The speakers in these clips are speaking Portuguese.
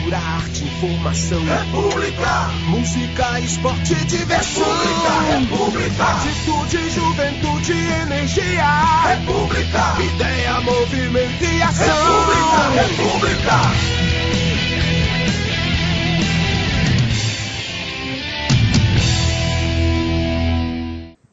cultura, arte, informação. República! Música, esporte e diversão. República! Atitude, juventude, energia. República! Ideia, movimento e ação. República!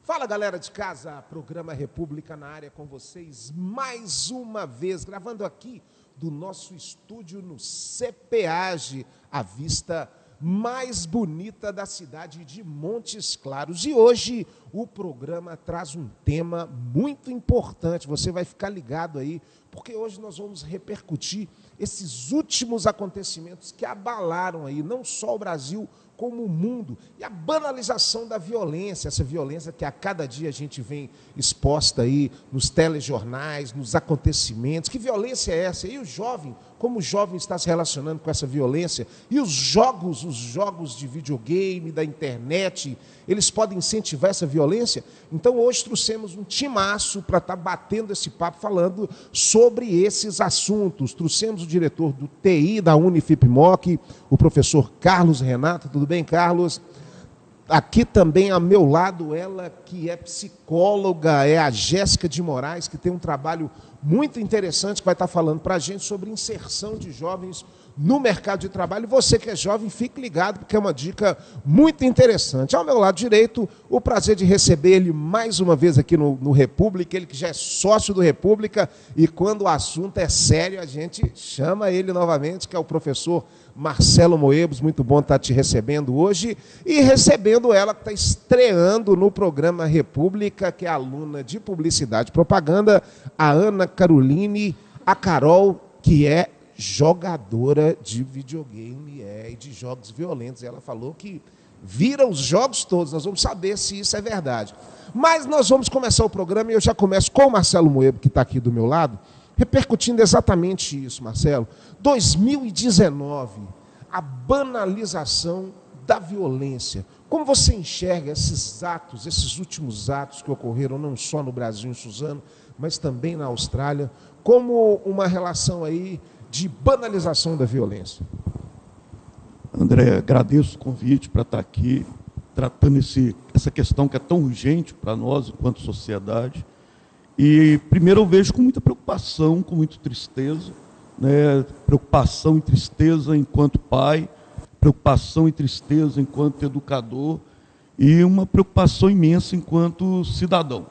Fala, galera de casa, programa República na área com vocês mais uma vez, gravando aqui do nosso estúdio no CPAGE, a vista mais bonita da cidade de Montes Claros. E hoje o programa traz um tema muito importante, você vai ficar ligado aí, porque hoje nós vamos repercutir esses últimos acontecimentos que abalaram aí não só o Brasil, como o mundo, e a banalização da violência, essa violência que a cada dia a gente vem exposta aí nos telejornais, nos acontecimentos. Que violência é essa? E o jovem, como o jovem está se relacionando com essa violência? E os jogos de videogame, da internet, eles podem incentivar essa violência? Então hoje trouxemos um timaço para estar batendo esse papo, falando sobre esses assuntos. Trouxemos o diretor do TI da Unifipmoc, o professor Carlos Renato. Tudo bem, Carlos? Aqui também ao meu lado, ela que é psicóloga, é a Jéssica de Moraes, que tem um trabalho muito interessante, que vai estar falando para a gente sobre inserção de jovens no mercado de trabalho. E você que é jovem, fique ligado, porque é uma dica muito interessante. Ao meu lado direito, o prazer de receber ele mais uma vez aqui no República, ele que já é sócio do República, e quando o assunto é sério, a gente chama ele novamente, que é o professor Marcelo Moebos. Muito bom estar te recebendo hoje, e recebendo ela que está estreando no programa República, que é aluna de Publicidade e Propaganda, a Ana Caroline, a Carol, que é jogadora de videogame e de jogos violentos. Ela falou que vira os jogos todos. Nós vamos saber se isso é verdade. Mas nós vamos começar o programa, e eu já começo com o Marcelo Moebo, que está aqui do meu lado, repercutindo exatamente isso, Marcelo. 2019, a banalização da violência. Como você enxerga esses atos, esses últimos atos que ocorreram não só no Brasil, em Suzano, mas também na Austrália, como uma relação aí de banalização da violência? André, agradeço o convite para estar aqui, tratando essa questão que é tão urgente para nós, enquanto sociedade. E, primeiro, eu vejo com muita preocupação, com muita tristeza, né? Preocupação e tristeza enquanto pai, preocupação e tristeza enquanto educador, e uma preocupação imensa enquanto cidadão.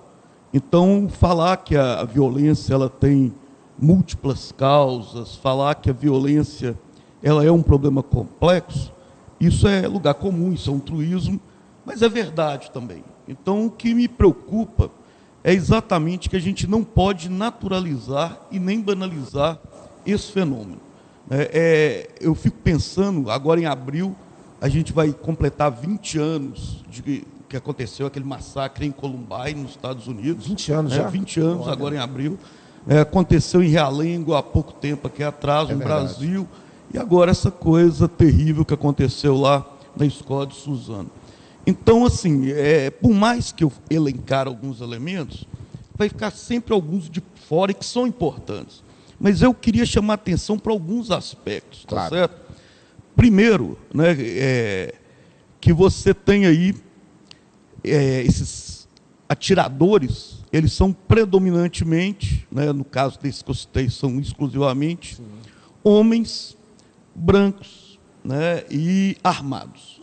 Então, falar que a violência ela tem múltiplas causas, falar que a violência ela é um problema complexo, isso é lugar comum, isso é um truísmo, mas é verdade também. Então, o que me preocupa é exatamente que a gente não pode naturalizar e nem banalizar esse fenômeno. Eu fico pensando, agora em abril, a gente vai completar 20 anos de que aconteceu aquele massacre em Columbine, nos Estados Unidos. 20 anos já? 20 anos, agora em abril. Aconteceu em Realengo há pouco tempo aqui atrás, no Brasil, e agora essa coisa terrível que aconteceu lá na escola de Suzano. Então, assim, por mais que eu elencar alguns elementos, vai ficar sempre alguns de fora e que são importantes. Mas eu queria chamar a atenção para alguns aspectos, claro. Tá certo? Primeiro, né, que você tem aí esses atiradores, eles são predominantemente, né, no caso desses que eu citei, são exclusivamente homens brancos, né, e armados.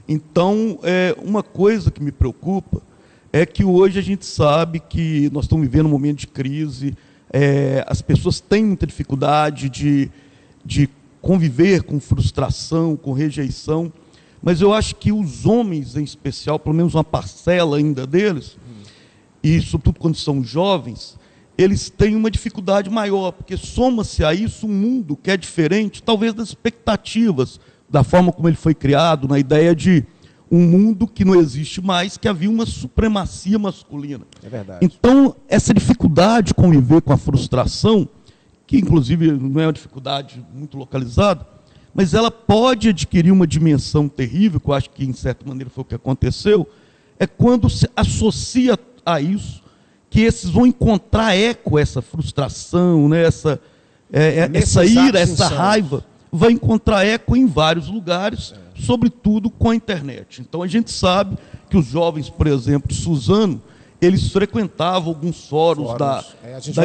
Então, uma coisa que me preocupa é que hoje a gente sabe que nós estamos vivendo um momento de crise, as pessoas têm muita dificuldade de conviver com frustração, com rejeição, mas eu acho que os homens, em especial, pelo menos uma parcela ainda deles, e sobretudo quando são jovens, eles têm uma dificuldade maior, porque soma-se a isso um mundo que é diferente, talvez das expectativas, da forma como ele foi criado, na ideia de um mundo que não existe mais, que havia uma supremacia masculina. É verdade. Então, essa dificuldade de conviver com a frustração, que inclusive não é uma dificuldade muito localizada, mas ela pode adquirir uma dimensão terrível, que eu acho que, em certa maneira, foi o que aconteceu, é quando se associa a isso, que esses vão encontrar eco, essa frustração, né, essa ira, essa raiva, vai encontrar eco em vários lugares, sobretudo com a internet. Então, a gente sabe que os jovens, por exemplo, de Suzano, eles frequentavam alguns fóruns da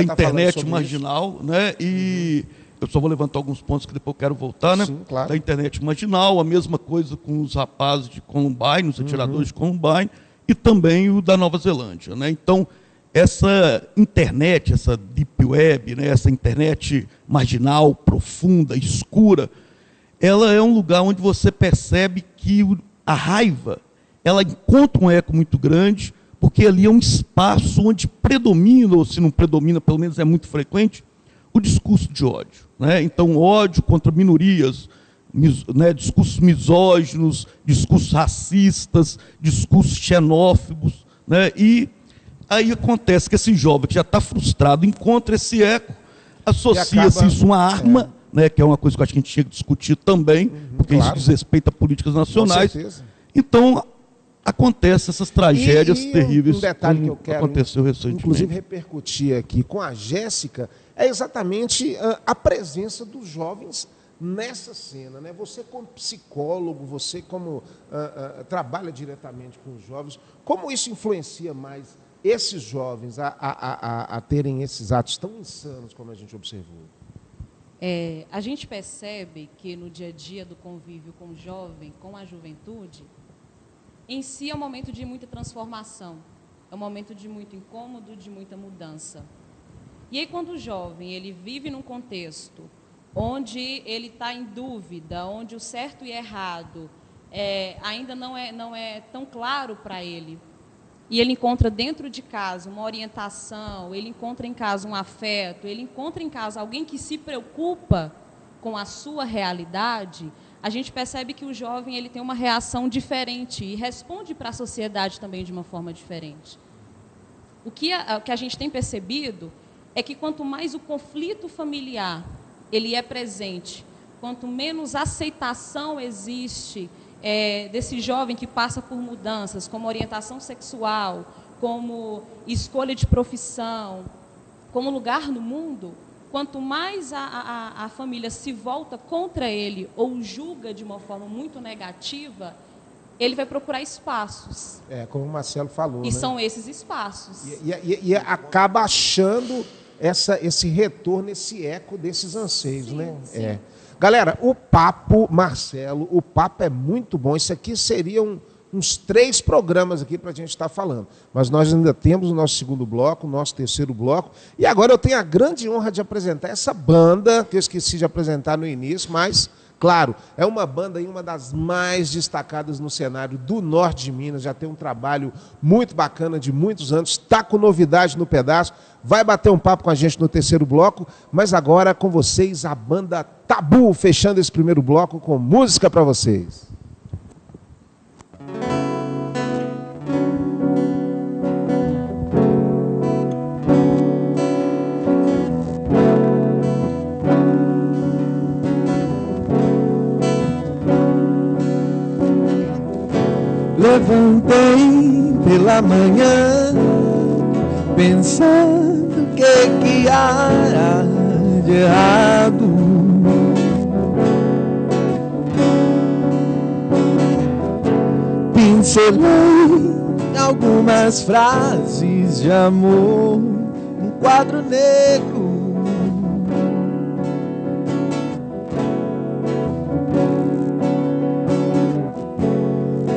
internet marginal, né? E eu só vou levantar alguns pontos que depois eu quero voltar, né? Sim, claro. Da internet marginal, a mesma coisa com os rapazes de Columbine, os atiradores de Columbine, e também o da Nova Zelândia, né? Então, essa internet, essa deep web, né? Essa internet marginal, profunda, escura, ela é um lugar onde você percebe que a raiva, ela encontra um eco muito grande, porque ali é um espaço onde predomina, ou se não predomina, pelo menos é muito frequente, o discurso de ódio, né? Então, ódio contra minorias, né? Discursos misóginos, discursos racistas, discursos xenófobos, né? E aí acontece que esse jovem que já está frustrado encontra esse eco, associa-se isso a uma arma, né? Que é uma coisa que eu acho que a gente tinha que discutir também, porque isso diz respeito a políticas nacionais. Com certeza. Então, acontecem essas tragédias terríveis, um detalhe que eu quero, aconteceu recentemente. Inclusive, repercutir aqui com a Jéssica, é exatamente a presença dos jovens nessa cena, né? Você como psicólogo, você como trabalha diretamente com os jovens, como isso influencia mais esses jovens a terem esses atos tão insanos como a gente observou? A gente percebe que no dia a dia do convívio com o jovem, com a juventude, em si é um momento de muita transformação, é um momento de muito incômodo, de muita mudança. E aí, quando o jovem ele vive num contexto onde ele está em dúvida, onde o certo e errado ainda não é tão claro para ele, e ele encontra dentro de casa uma orientação, ele encontra em casa um afeto, ele encontra em casa alguém que se preocupa com a sua realidade, a gente percebe que o jovem ele tem uma reação diferente e responde para a sociedade também de uma forma diferente. O que a gente tem percebido é que quanto mais o conflito familiar ele é presente, quanto menos aceitação existe desse jovem que passa por mudanças, como orientação sexual, como escolha de profissão, como lugar no mundo, quanto mais a família se volta contra ele ou julga de uma forma muito negativa, ele vai procurar espaços. Como o Marcelo falou. E né? são esses espaços. E acaba achando esse retorno, esse eco desses anseios, Sim, né? sim. Galera, o papo, Marcelo, o papo é muito bom. Isso aqui seriam uns 3 programas aqui para a gente estar falando. Mas nós ainda temos o nosso segundo bloco, o nosso terceiro bloco. E agora eu tenho a grande honra de apresentar essa banda, que eu esqueci de apresentar no início, mas, claro, é uma banda aí, uma das mais destacadas no cenário do norte de Minas. Já tem um trabalho muito bacana de muitos anos. Está com novidade no pedaço. Vai bater um papo com a gente no terceiro bloco. Mas agora com vocês, a banda Tabu, fechando esse primeiro bloco com música para vocês. Levantei pela manhã, pensando o que há de errado. Pincelei algumas frases de amor num quadro negro.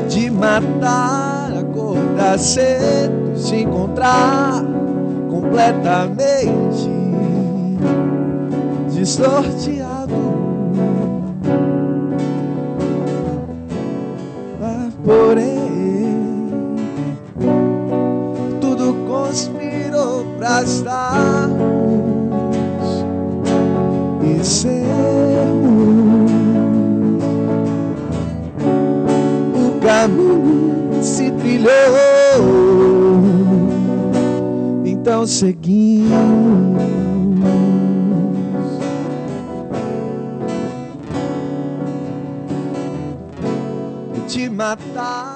De matar, acordar cedo, se encontrar completamente desnorteado. Mas, porém, tudo conspirou pra estarmos e sermos. O caminho se trilhou, então seguimos. De matar,